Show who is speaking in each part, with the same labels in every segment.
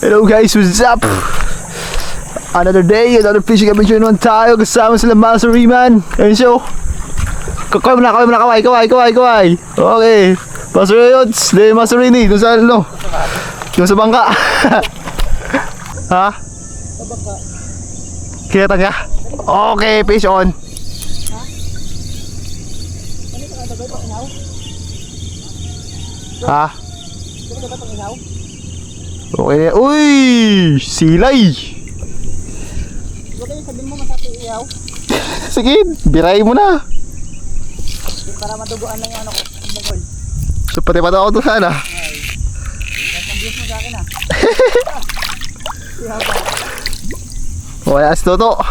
Speaker 1: Hello guys, what's up? Another day, another fishing adventure naman tayo. Kasama sila Master Reman. Ayun siya. Kaway mo na, kaway. Okay. Master Yods, Master Rini. Doon sa ano? Doon sa bangka. Ha?
Speaker 2: Sa bangka.
Speaker 1: Kita niya? Okay, fish on.
Speaker 2: Ha? Ano ka nagagay pang ihaw?
Speaker 1: Ha?
Speaker 2: Ano ka nagagay pang ihaw?
Speaker 1: Okay na. Uy! Silay!
Speaker 2: Huwag kayo sabihin mo masarap yung ihaw.
Speaker 1: Sige, biray mo na.
Speaker 2: Para maduguan lang yung ano ko. Ang bugol.
Speaker 1: So pati pa ako doon sana.
Speaker 2: Ay. Ang views mo sa akin ah. Ihaw ba?
Speaker 1: Wala si Toto.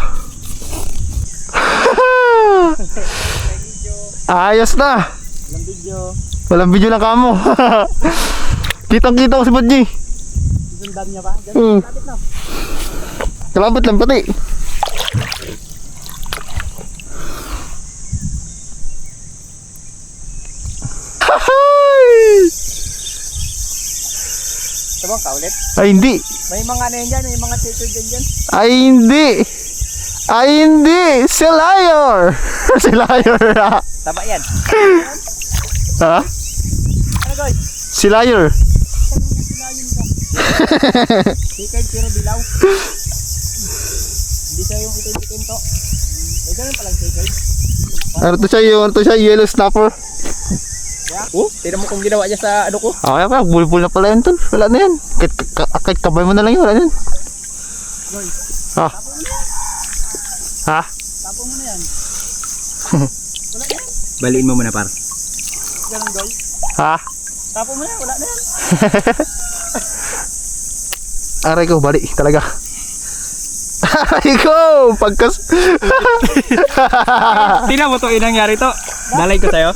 Speaker 1: Ayos na.
Speaker 2: Walang video.
Speaker 1: Walang video ng kamo. Kitang-kita ko si Badji.
Speaker 2: Sundan niya ba? Ganun, lapit na.
Speaker 1: Kalabot lang pati.
Speaker 2: Ito bang kaulit?
Speaker 1: Ay hindi.
Speaker 2: May mga ano yan dyan, may mga filter dyan.
Speaker 1: Ay hindi. Ay hindi. Si liar. Si liar.
Speaker 2: Tama yan.
Speaker 1: Ha?
Speaker 2: Ano guys?
Speaker 1: Si liar.
Speaker 2: Silayin ka. Sikard pero dilaw. Hindi siya yung itim-itim to. May ganun palang sikard.
Speaker 1: Ano to siya, yellow snapper.
Speaker 2: Oh, tignan mo kung ginawa niya sa ano ko.
Speaker 1: Okay pa, bulbul na pala yan tol. Wala na yan. Kahit kabay mo na lang yun, wala na yan.
Speaker 2: Goy,
Speaker 1: Ha? Ha?
Speaker 2: tapong mo na yan. Wala na yan.
Speaker 3: Baliin mo muna par.
Speaker 2: Ganun Goy.
Speaker 1: Ha?
Speaker 2: Tapong mo na yan, wala na yan.
Speaker 1: Aray ko, bali talaga. Aray ko!
Speaker 3: Tingnan mo to, inangyari to. Dalay ko sa'yo.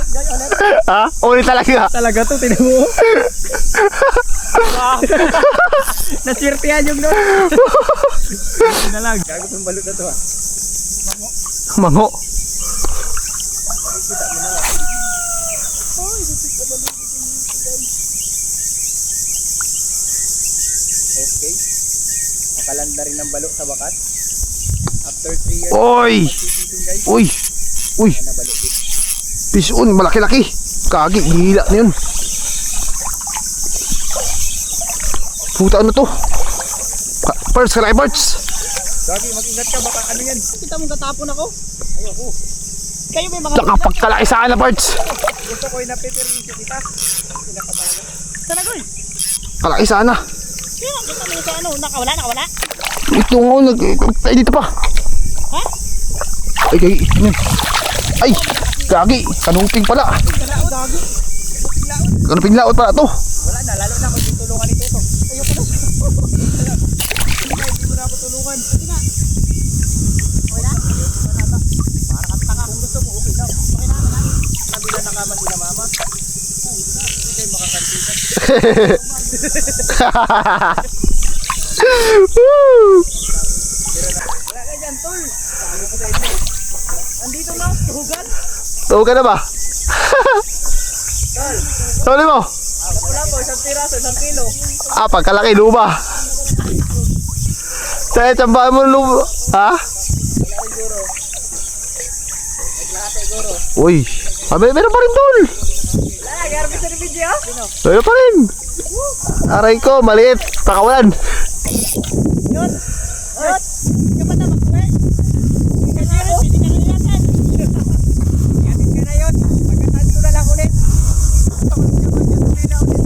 Speaker 2: Goy, ulit.
Speaker 1: Ha? Ulit talaga.
Speaker 3: Talaga to, tingnan mo.
Speaker 2: Naswirtihan yung doon.
Speaker 3: Hindi na lang.
Speaker 2: Gago ng balot na to ah.
Speaker 1: Mango.
Speaker 2: Okay. Makalanda rin ng balot sa wakas. After 3 years.
Speaker 1: Oy!
Speaker 2: Fishing guys.
Speaker 1: Uy! Uy!
Speaker 2: Na balot din.
Speaker 1: Fish on, malaki-laki. Kagi, hila na yun. Puta, ano to? Birds, kalaki birds.
Speaker 2: Gagi, mag-ingat ka, baka ano yan. Kita mong tatapon ako? Ayoko. Kayo may mga...
Speaker 1: Nakapagkalaki sa akin na birds.
Speaker 2: Gusto ko yung napipirinsi kita. Pinakapalaga. Sana Goy?
Speaker 1: Kalaki sana.
Speaker 2: Kaya kita mo sa ano, nakawala?
Speaker 1: Ito nga, ay dito pa.
Speaker 2: Ha?
Speaker 1: Ay, gagi. Ay, gagi. Kanuping pala.
Speaker 2: Kalaot. Gagi. Laot.
Speaker 1: Kanuping laot pala to.
Speaker 2: Wala na, lalo na kung tutulungan ni Toto. Ayoko na. Hindi mo na ako tulungan. Sige na. Okay na? Para kang tanga. Kung gusto mo, okay daw. Okay na, Nabila na kaman sila mama. Hindi kayo makakantikan. Wala ka dyan, tol. Sabi ko sa inyo. Andito na, tuhugan.
Speaker 1: Tawo ka na ba?
Speaker 2: Tol.
Speaker 1: Tawali mo.
Speaker 2: Wala po, isang piraso, 1 kilo.
Speaker 1: Ah, pagkalaki, luba. Sa'yo, tsambahan mo luba. Ha?
Speaker 2: Wala rin guro. Naglahate guro.
Speaker 1: Uy. Meron pa rin tol.
Speaker 2: Wala, garbi sa video.
Speaker 1: Meron pa rin. Aray ko, maliit. Pakawalan.
Speaker 2: Yun. Yun. Yung mata magkuwi. Kasi yun, hindi ka nalilatan. Yatin ka na yun. Pagkataan ko na lang ulit. Gusto ko nung naman yung huli na ulit.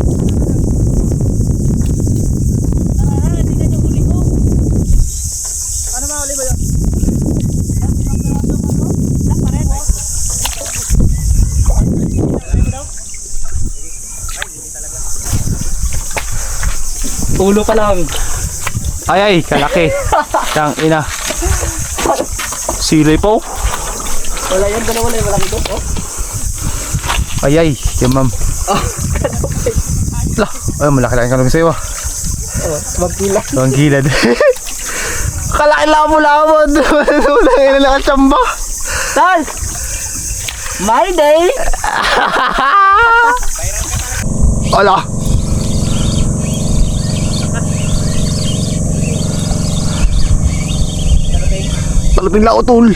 Speaker 2: Tara, hindi na yung huli ko. Paano mahuli mo yun? Limang piraso mo, no? Black pa rin. Huli mo daw? Ay, huli talaga.
Speaker 3: Ulo pa lang.
Speaker 1: Ay, kalaki. Yang ina. Silay po.
Speaker 2: Wala yan, dalawa lang yung malaki doon. Oh.
Speaker 1: Ay, yan ma'am. Lah, ay, malaki-laki ka lang sa'yo ah.
Speaker 2: Oh, magkila.
Speaker 1: Ang gilad. Kalaki lamon-lamon. Walang ina nakachamba.
Speaker 2: Tal! My day!
Speaker 1: Ala. Darating lang utol.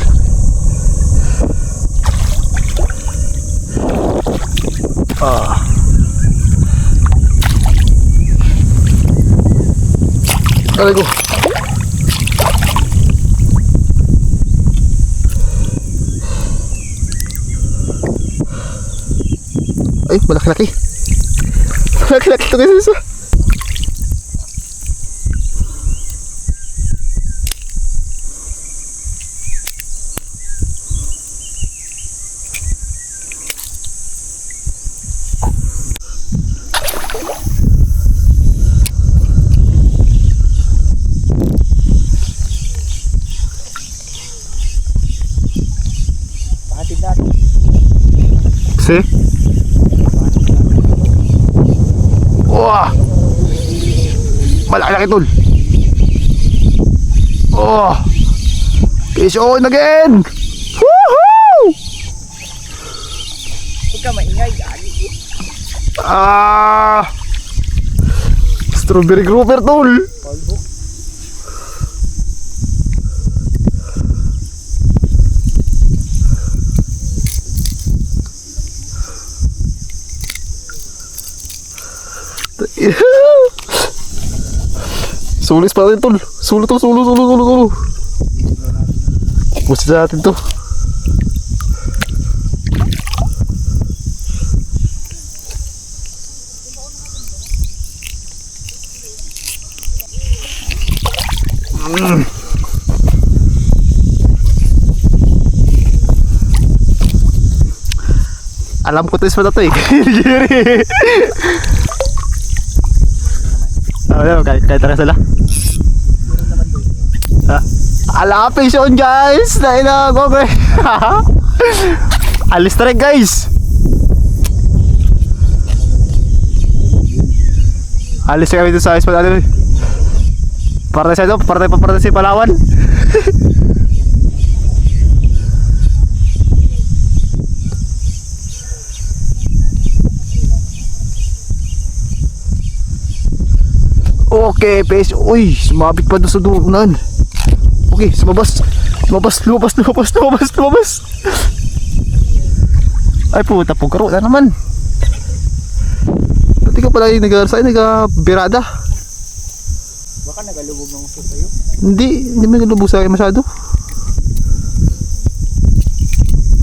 Speaker 1: Aray ko. Ay, malaki-laki. Malaki-laki ito kasi isa.
Speaker 2: Hatid natin.
Speaker 1: See? Wah! Malaki-laki tol. Oh! Fish on again! Woohoo!
Speaker 2: Huwag ka maingay. Gagi.
Speaker 1: Ah! Strawberry grouper tol.
Speaker 2: Polvo.
Speaker 1: Sulis pa rin tol. Sulo to, sulo. Gusto natin to. Alam ko to is pala to eh. Jerry. Kahit tara sila. Ala, passion guys. Naina ko okay. Alis na rin guys. Alis na kami dito sa ice pala. Parte sa ito, parte si Palawan. Okay, pes. Uy, sumabit pa doon sa dunan. Okay, lumabas. Ay puta, pugkaro na naman. Pati ka pala yung nag-birada.
Speaker 2: Baka nagalubog ng uso sa'yo.
Speaker 1: Hindi mo nalubog sa akin masyado.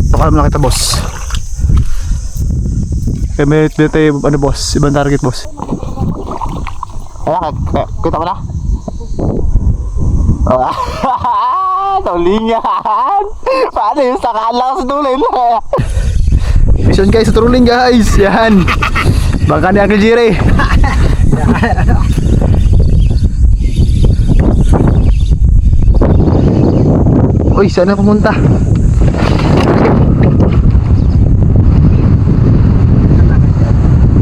Speaker 1: Baka naman nakita boss. Kaya may tayo, ano boss, ibang target boss. Ayan, kita mo na? Tulingan! Paano yung sakala sa tulin? Mission guys, sa turuling guys! Yan! Baka ni Uncle Jerry! Uy, saan na pumunta?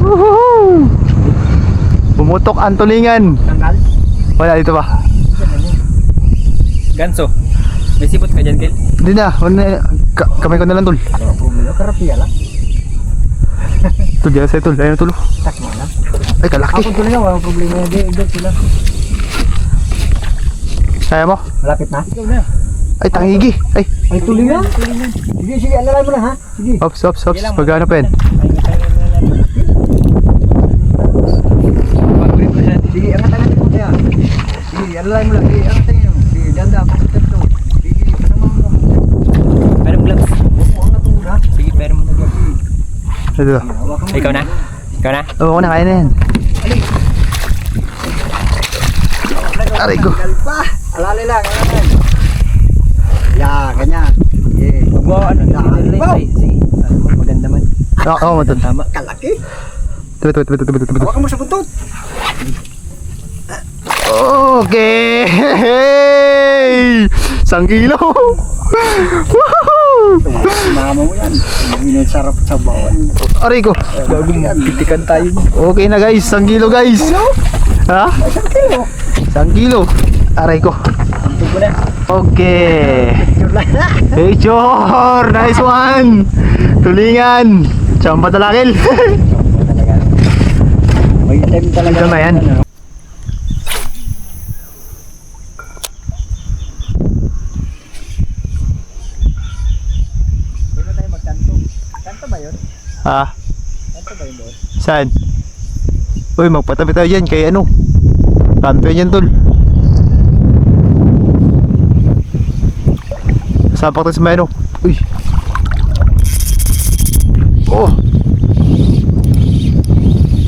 Speaker 1: Woohoo! Pumutok ang tulingan!
Speaker 2: Tanggal.
Speaker 1: Wala dito ba?
Speaker 3: Ganso. May sipot ka dyan, Kel?
Speaker 1: Hindi na, kamay ko na lang tol.
Speaker 2: Karapiya lang.
Speaker 1: Tol, yan sa'yo tol, ayun tol.
Speaker 2: Tak mo lang.
Speaker 1: Ay, kalaki.
Speaker 2: Ako tuloy na, walang problema. Hindi sila.
Speaker 1: Kaya mo?
Speaker 2: Malapit na? Ikaw na.
Speaker 1: Ay, tangigi. Ay,
Speaker 2: Ay, tuloy na. Sige, alalay mo lang ha. Sige.
Speaker 1: ops. Pagano pa yan?
Speaker 2: Sige, angat mo kaya. Sige, alalay mo lang. Sige, angat mo. Sige, danda ako sa testo. Sige, kasama mo.
Speaker 3: Pero gloves.
Speaker 2: Huwag mo angat mo ha.
Speaker 3: Sige, pero mo na gloves.
Speaker 1: Ito.
Speaker 3: Ikaw na? Ikaw na?
Speaker 1: Oo, na, kaya na yan. Aray ko.
Speaker 2: Alalay lang. Ya, ganyan. Sige.
Speaker 3: Huwag mo, ano, sige. Maganda man.
Speaker 1: Oo, matod.
Speaker 3: Tama.
Speaker 2: Kalaki.
Speaker 1: Tibet.
Speaker 2: Hawakan mo sa buntot.
Speaker 1: Okay! Sangkilo! Woohoo!
Speaker 2: Mama mo yan. Hindi sarap sa bawon.
Speaker 1: Aray ko.
Speaker 3: Pitikan tayo.
Speaker 1: Okay na guys, sangkilo guys. Ha?
Speaker 2: Isang kilo.
Speaker 1: Sangkilo. Aray ko.
Speaker 3: Antog ko na.
Speaker 1: Okay. Picture! Nice one! Tulingan! Chamba talakil!
Speaker 2: May time talaga.
Speaker 1: Ito na yan. Ha? Saan? Uy, magpatabi tayo dyan kay ano? Kanto yan tol. Sapak tayo sa may ano. Uy. Oh.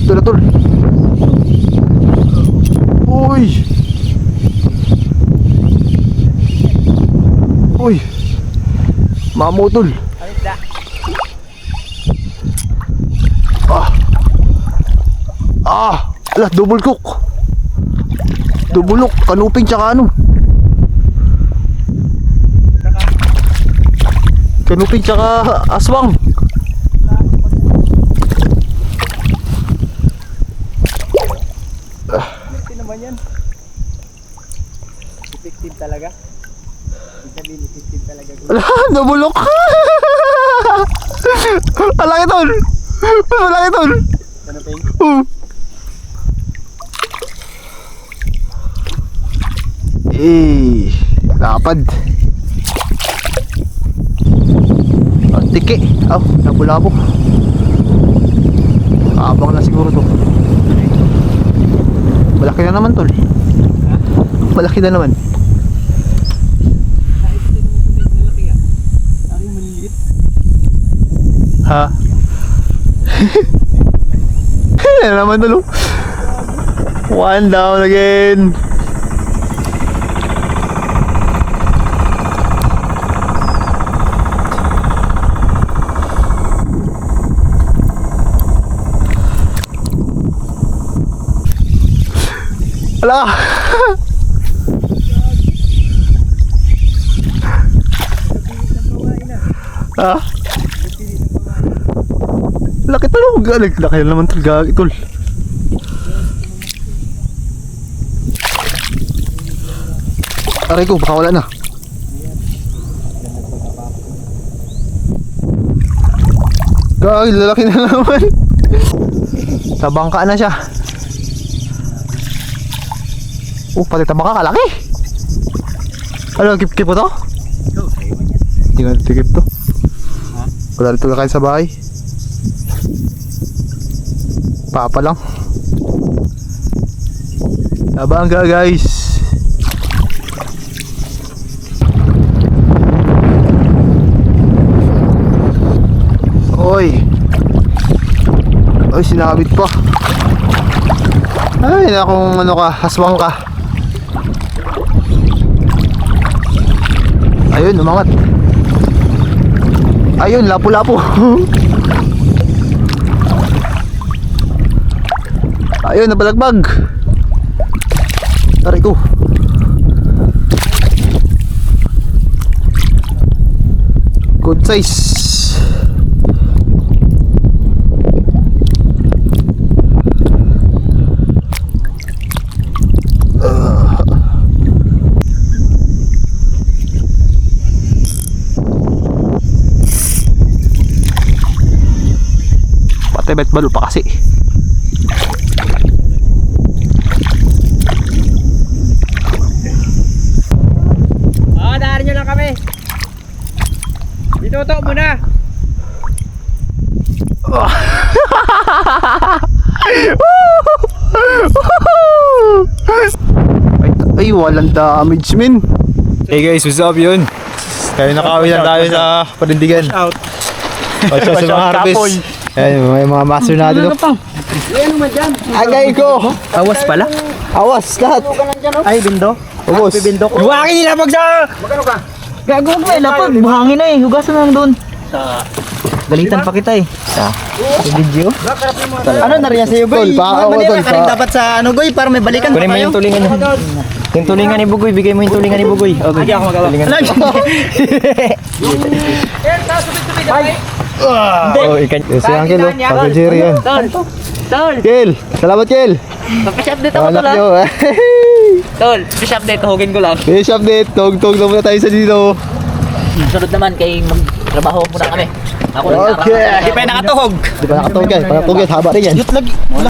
Speaker 1: Ito na tol. Uy. Uy. Mamutol. Ala, double cook. Double look, kanuping tsaka ano. Kanuping tsaka aswang.
Speaker 3: Ito naman yan. Effective talaga. Ibig sabihin, effective talaga.
Speaker 1: Ala, double look. Alaki tol. Alaki tol.
Speaker 3: Ano ping?
Speaker 1: Lapad. Ang tiki. Nabulabok. Abang na siguro to. Malaki na naman tol. Malaki na naman. Ha? Ano naman tol. One down again. Ala. Ah. Laki tol. Laki na naman tol. Gagi tol. Aray ko, baka wala na. Gagi, lalaki na naman. Sa bangka na siya. Pati tabaka kalaki. Ano, kip-kip mo to? Hindi nga tikip to. Wala dito na kayo sa bahay. Papa lang. Nabangga guys. Oy. Oy, sinabit pa. Ay, nakong ano ka, haswang ka. Ayun, umangat. Ayun, lapu-lapu. Ayun, nabalagbag. Taray ko. Good size. Bet balo pa kasi.
Speaker 2: Daanan nyo lang kami. Dito to muna.
Speaker 1: Ay, walang damage min.
Speaker 3: Hey guys, what's up yun?
Speaker 1: Kaya nakawin lang tayo sa panindigan.
Speaker 3: Out.
Speaker 1: Watch out sa mga harvest. Ayan, may mga master natin. Agay ko.
Speaker 3: Awas pala?
Speaker 1: Awas lahat.
Speaker 3: Ay, bindo.
Speaker 1: Ubos.
Speaker 3: Bibindok. Buhangin nila pag sa...
Speaker 2: Magkano ka?
Speaker 3: Gago mo eh, lapag. Buhangin na eh. Hugasan mo lang doon. Galitan pa kita eh. Sa video. Ano na rin sa'yo,
Speaker 1: Tol,
Speaker 3: Goy?
Speaker 1: pa ako, tol, pa.
Speaker 3: Dapat sa ano, Goy, para may balikan pa tayo. Kunin mo yung tulingan niya. Yung tulingan ni Bugoy, bigay mo yung tulingan ni Bugoy. Okay. Hindi ako magawa.
Speaker 1: Oh, ikan. Si Uncle, oh. Uncle Jerry yan.
Speaker 2: Tol.
Speaker 1: Kel, salamat Kel.
Speaker 2: Fish update ako
Speaker 1: Anak
Speaker 2: tol.
Speaker 1: nyo.
Speaker 2: Tol, fish update. Hugin ko lang.
Speaker 1: Fish update. Tog-tog na muna tayo sa dito.
Speaker 2: Sunod naman kay magtrabaho muna kami. Ako
Speaker 1: Okay.
Speaker 3: Di pa nakatuhog.
Speaker 1: Di ba nakatog yan? Nakatog yan. Haba rin yan.